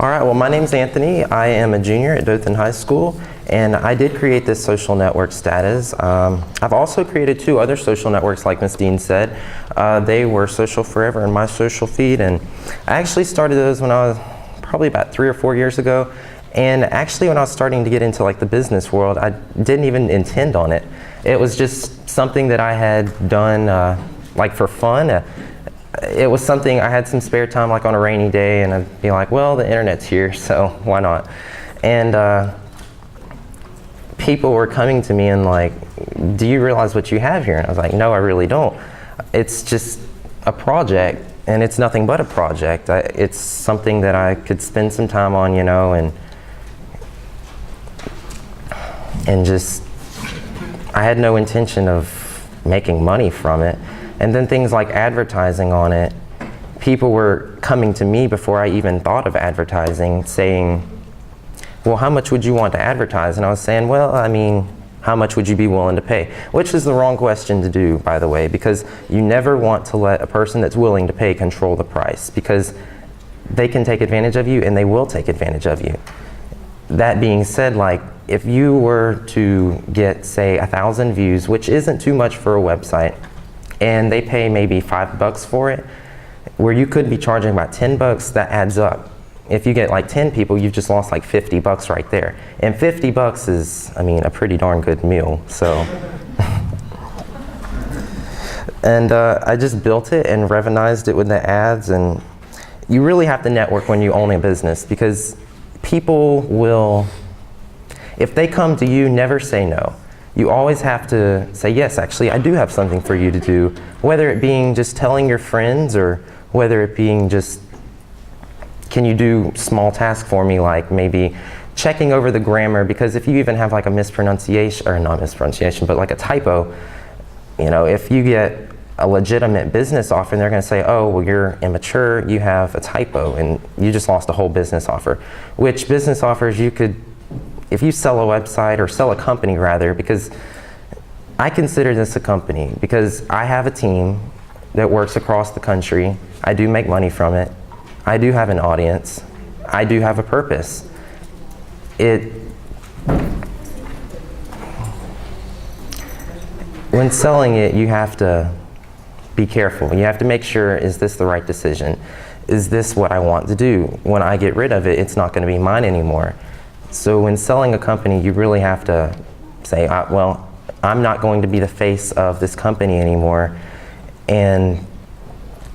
All right, well, my name's Anthony. I am a junior at Dothan High School, and I did create this social network Status. I've also created 2 other social networks, like Ms. Dean said. They were Social Forever and My Social Feed, and I actually started those when I was probably about 3 or 4 years ago. And actually, when I was starting to get into like the business world, I didn't even intend on it. It was just something that I had done like for fun. It was something I had some spare time, like on a rainy day, and I'd be like, well, the internet's here, so why not? And people were coming to me and like, do you realize what you have here? And I was like, no, I really don't. It's just a project, and it's nothing but a project. It's something that I could spend some time on, you know, and just, I had no intention of making money from it. And then things like advertising on it, people were coming to me before I even thought of advertising, saying, well, how much would you want to advertise? And I was saying, well, I mean, how much would you be willing to pay? Which is the wrong question to do, by the way, because you never want to let a person that's willing to pay control the price, because they can take advantage of you and they will take advantage of you. That being said, like, if you were to get, say, 1,000 views, which isn't too much for a website, and they pay maybe $5 for it, where you could be charging about $10, that adds up. If you get like 10 people, you've just lost like $50 right there. And $50 is, I mean, a pretty darn good meal, so. And I just built it and revenized it with the ads, and you really have to network when you own a business, because people will, if they come to you, never say no. You always have to say, yes, actually, I do have something for you to do, whether it being just telling your friends or whether it being just, can you do small tasks for me, like maybe checking over the grammar, because if you even have like a mispronunciation, or not mispronunciation, but like a typo, you know, if you get a legitimate business offer and they're going to say, oh, well, you're immature, you have a typo, and you just lost a whole business offer. Which business offers you could, if you sell a website or sell a company rather, because I consider this a company, because I have a team that works across the country. I do make money from it. I do have an audience. I do have a purpose. When selling it, you have to be careful. You have to make sure, is this the right decision? Is this what I want to do? When I get rid of it, it's not going to be mine anymore. So when selling a company, you really have to say, well, I'm not going to be the face of this company anymore. And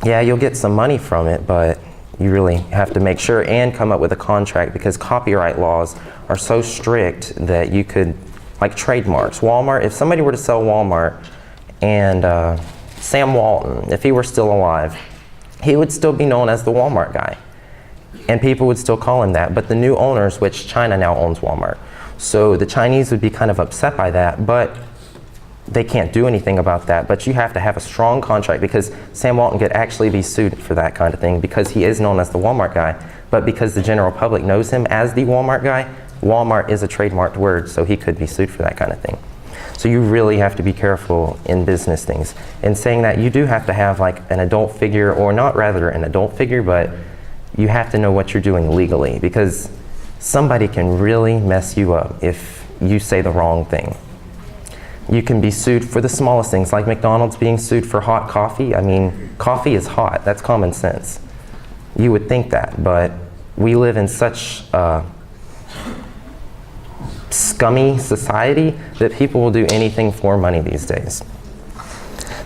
yeah, you'll get some money from it, but you really have to make sure and come up with a contract, because copyright laws are so strict that you could, like trademarks. Walmart, if somebody were to sell Walmart, and Sam Walton, if he were still alive, he would still be known as the Walmart guy. And people would still call him that. But the new owners, which China now owns Walmart, so the Chinese would be kind of upset by that, but they can't do anything about that. But you have to have a strong contract, because Sam Walton could actually be sued for that kind of thing, because he is known as the Walmart guy. But because the general public knows him as the Walmart guy, Walmart is a trademarked word, so he could be sued for that kind of thing. So you really have to be careful in business things. In saying that, you do have to have like an adult figure, or not rather an adult figure, but you have to know what you're doing legally, because somebody can really mess you up if you say the wrong thing. You can be sued for the smallest things, like McDonald's being sued for hot coffee. I mean, coffee is hot. That's common sense. You would think that, but we live in such a scummy society that people will do anything for money these days.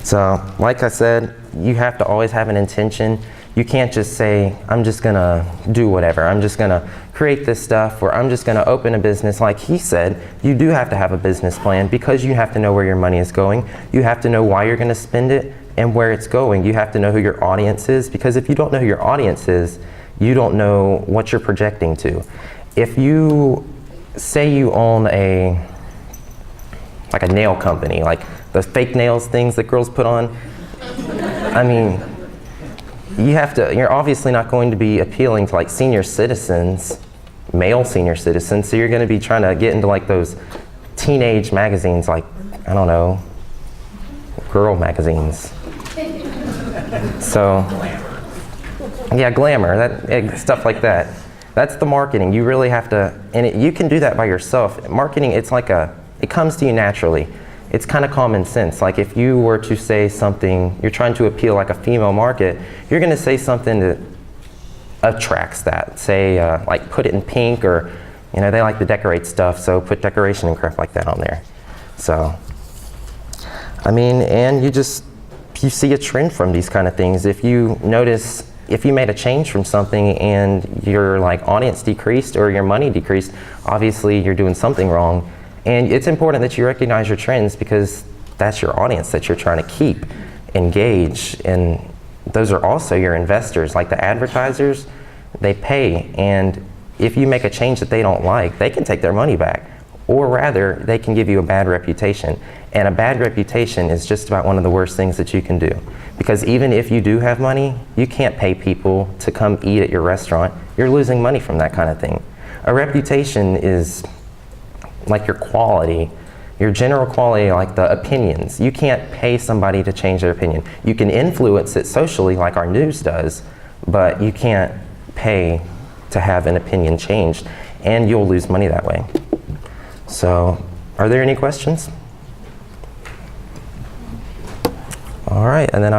So, like I said, you have to always have an intention. You can't just say, I'm just gonna do whatever. I'm just gonna create this stuff, or I'm just gonna open a business. Like he said, you do have to have a business plan, because you have to know where your money is going. You have to know why you're gonna spend it and where it's going. You have to know who your audience is, because if you don't know who your audience is, you don't know what you're projecting to. If you say you own like a nail company, like those fake nails things that girls put on, I mean, you're obviously not going to be appealing to like senior citizens, male senior citizens, so you're going to be trying to get into like those teenage magazines, like, I don't know, girl magazines. So, yeah, glamour, stuff like that. That's the marketing. You really have to, and you can do that by yourself. Marketing, it's like it comes to you naturally. It's kind of common sense. Like if you were to say something, you're trying to appeal like a female market, you're going to say something that attracts that. Say, like put it in pink, or, you know, they like to decorate stuff, so put decoration and crap like that on there. So, I mean, and you see a trend from these kind of things. If you notice, if you made a change from something and your like audience decreased or your money decreased, obviously you're doing something wrong. And it's important that you recognize your trends, because that's your audience that you're trying to keep engaged. And those are also your investors, like the advertisers, they pay. And if you make a change that they don't like, they can take their money back. Or rather, they can give you a bad reputation. And a bad reputation is just about one of the worst things that you can do. Because even if you do have money, you can't pay people to come eat at your restaurant. You're losing money from that kind of thing. A reputation is like your quality, your general quality, like the opinions. You can't pay somebody to change their opinion. You can influence it socially like our news does, but you can't pay to have an opinion changed, and you'll lose money that way. So, are there any questions? All right, and then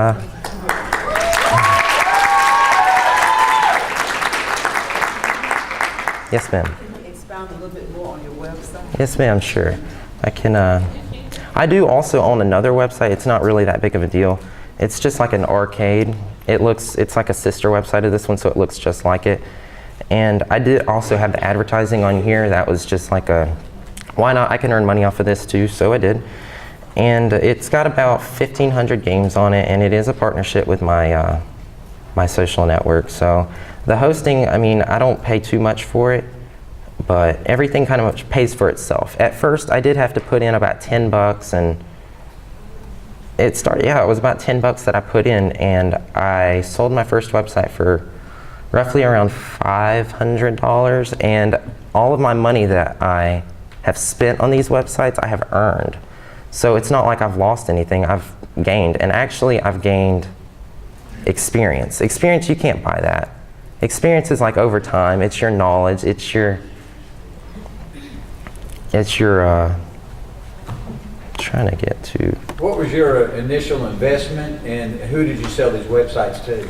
yes, ma'am. Can you expound a little bit more on your website? Yes, ma'am, sure. I can, I do also own another website. It's not really that big of a deal. It's just like an arcade. It's like a sister website of this one, so it looks just like it. And I did also have the advertising on here. That was just like why not? I can earn money off of this too, so I did. And it's got about 1,500 games on it, and it is a partnership with my, my social network. So the hosting, I mean, I don't pay too much for it, but everything kind of pays for itself. At first, I did have to put in about $10, and it started, yeah, it was about $10 that I put in, and I sold my first website for roughly around $500, and all of my money that I have spent on these websites, I have earned. So it's not like I've lost anything, I've gained, and actually I've gained experience. Experience, you can't buy that. Experience is like over time, it's your knowledge, it's your trying to get to. What was your initial investment, and who did you sell these websites to?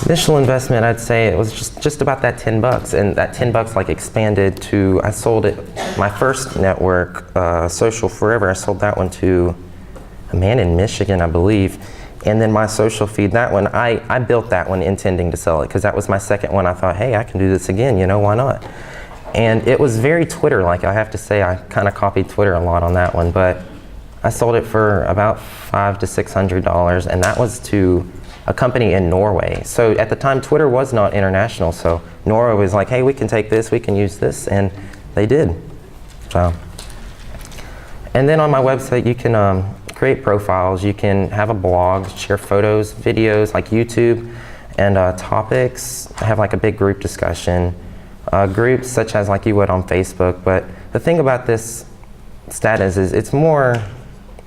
Initial investment, I'd say it was just about that $10, and that $10 like expanded to, I sold it, my first network, Social Forever, I sold that one to a man in Michigan, I believe. And then my social feed, that one, I built that one intending to sell it, because that was my second one. I thought, hey, I can do this again, you know, why not? And it was very Twitter-like, I have to say. I kind of copied Twitter a lot on that one, but I sold it for about $500 to $600, and that was to a company in Norway. So at the time, Twitter was not international, so Norway was like, hey, we can take this, we can use this, and they did. So, and then on my website, you can create profiles, you can have a blog, share photos, videos, like YouTube, and topics. I have like a big group discussion, groups such as like you would on Facebook. But the thing about this status is it's more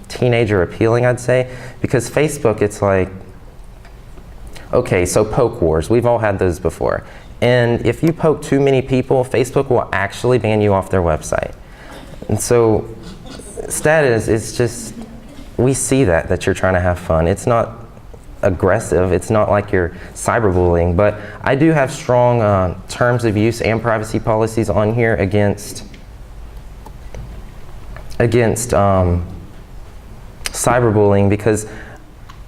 teenager appealing, I'd say, because Facebook, it's like, okay, so poke wars, we've all had those before. And if you poke too many people, Facebook will actually ban you off their website. And so status is just, we see that you're trying to have fun. It's not aggressive, it's not like you're cyberbullying, but I do have strong terms of use and privacy policies on here against cyberbullying, because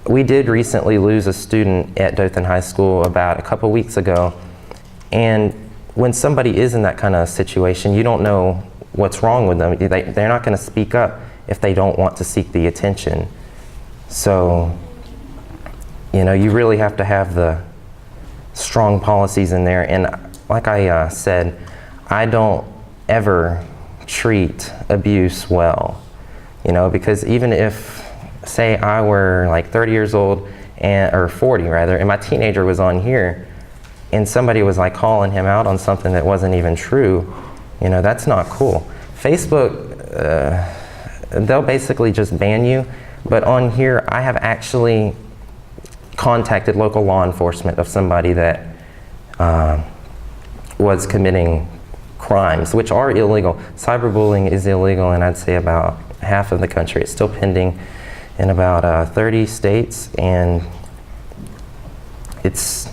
we did recently lose a student at Dothan High School about a couple weeks ago, and when somebody is in that kind of situation, you don't know what's wrong with them. They're not going to speak up if they don't want to seek the attention. So, you know, you really have to have the strong policies in there. And like I said, I don't ever treat abuse well, you know, because even if, say I were like 30 years old, or 40 rather, and my teenager was on here, and somebody was like calling him out on something that wasn't even true, you know, that's not cool. Facebook, they'll basically just ban you, but on here I have actually contacted local law enforcement of somebody that was committing crimes, which are illegal. Cyberbullying is illegal in, I'd say, about half of the country. It's still pending in about 30 states, and it's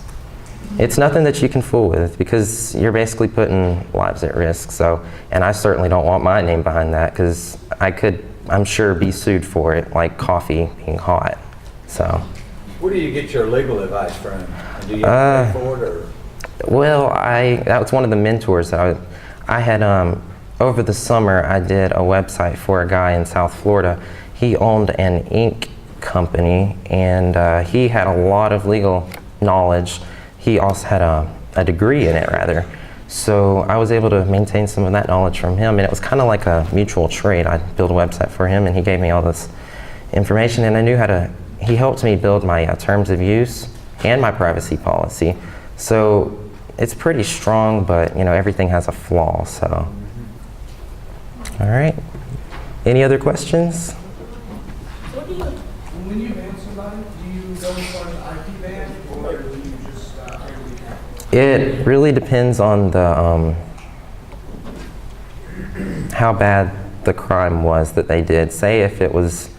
nothing that you can fool with, because you're basically putting lives at risk. So, and I certainly don't want my name behind that, because I could, I'm sure, be sued for it, like coffee being hot. So. Where do you get your legal advice from? And do you have to pay for it, or? Well, that was one of the mentors that I had, over the summer, I did a website for a guy in South Florida. He owned an ink company, and he had a lot of legal knowledge. He also had a degree in it, rather. So I was able to maintain some of that knowledge from him, and it was kind of like a mutual trade. I built a website for him, and he gave me all this information, and I knew how to, he helped me build my terms of use and my privacy policy. So it's pretty strong, but you know, everything has a flaw, so. All right. Any other questions? When you ban somebody, do you go as far as IP ban, or do you just It really depends on the how bad the crime was that they did. Say if it was,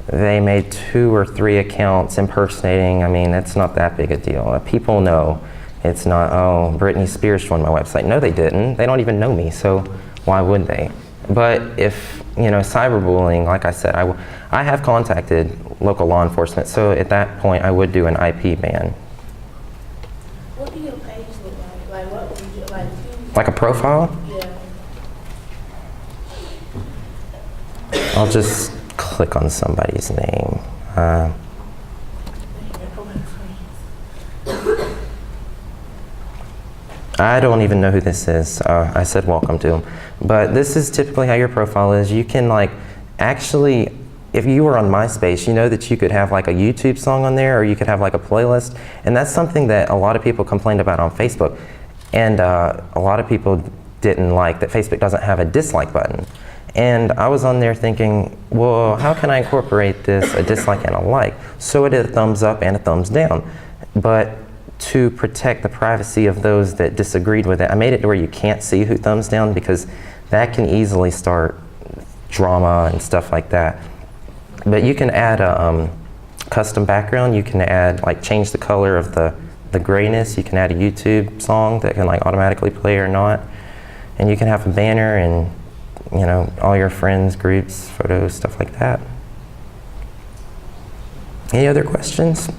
they made 2 or 3 accounts impersonating, I mean, it's not that big a deal. People know. It's not, oh, Britney Spears joined my website. No, they didn't. They don't even know me, so why would they? But if, you know, cyberbullying, like I said, I have contacted local law enforcement, so at that point I would do an IP ban. What do your page look like? Like what would you like? Like a profile? Yeah. I'll just click on somebody's name. I don't even know who this is. I said welcome to him. But this is typically how your profile is. You can like, actually, if you were on MySpace, you know that you could have like a YouTube song on there, or you could have like a playlist. And that's something that a lot of people complained about on Facebook. And a lot of people didn't like that Facebook doesn't have a dislike button. And I was on there thinking, well, how can I incorporate this, a dislike and a like? So I did a thumbs up and a thumbs down. But to protect the privacy of those that disagreed with it, I made it to where you can't see who thumbs down, because that can easily start drama and stuff like that. But you can add a custom background. You can add, like, change the color of the grayness. You can add a YouTube song that can like automatically play or not. And you can have a banner and, you know, all your friends, groups, photos, stuff like that. Any other questions?